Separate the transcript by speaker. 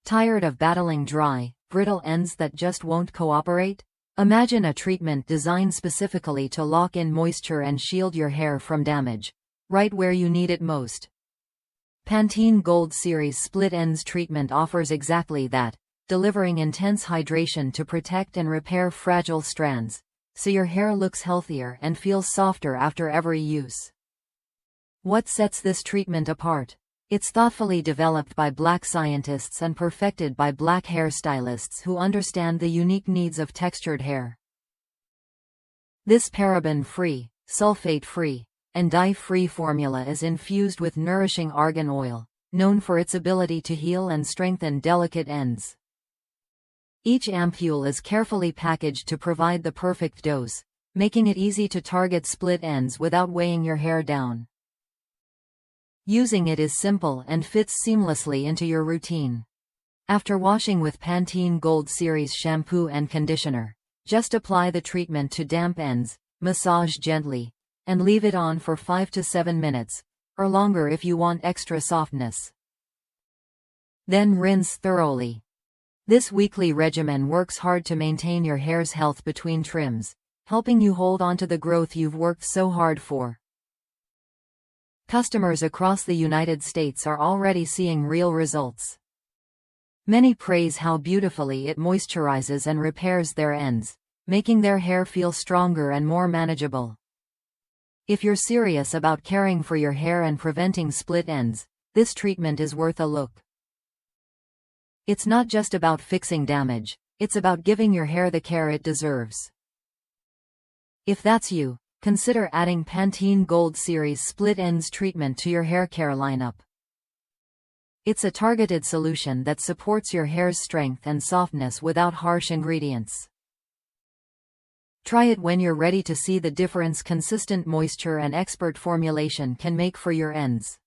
Speaker 1: Tired of battling dry, brittle ends that just won't cooperate? Imagine a treatment designed specifically to lock in moisture and shield your hair from damage, right where you need it most. Pantene Gold Series Split Ends treatment offers exactly that, delivering intense hydration to protect and repair fragile strands, so your hair looks healthier and feels softer after every use. What sets this treatment apart? It's thoughtfully developed by Black scientists and perfected by Black hair stylists who understand the unique needs of textured hair. This paraben-free, sulfate-free, and dye-free formula is infused with nourishing argan oil, known for its ability to heal and strengthen delicate ends. Each ampoule is carefully packaged to provide the perfect dose, making it easy to target split ends without weighing your hair down. Using it is simple and fits seamlessly into your routine. After washing with Pantene Gold Series shampoo and conditioner, just apply the treatment to damp ends, massage gently, and leave it on for 5 to 7 minutes, or longer if you want extra softness. Then rinse thoroughly. This weekly regimen works hard to maintain your hair's health between trims, helping you hold onto the growth you've worked so hard for. Customers across the United States are already seeing real results. Many praise how beautifully it moisturizes and repairs their ends, making their hair feel stronger and more manageable. If you're serious about caring for your hair and preventing split ends, this treatment is worth a look. It's not just about fixing damage, it's about giving your hair the care it deserves. If that's you, consider adding Pantene Gold Series Split Ends treatment to your hair care lineup. It's a targeted solution that supports your hair's strength and softness without harsh ingredients. Try it when you're ready to see the difference consistent moisture and expert formulation can make for your ends.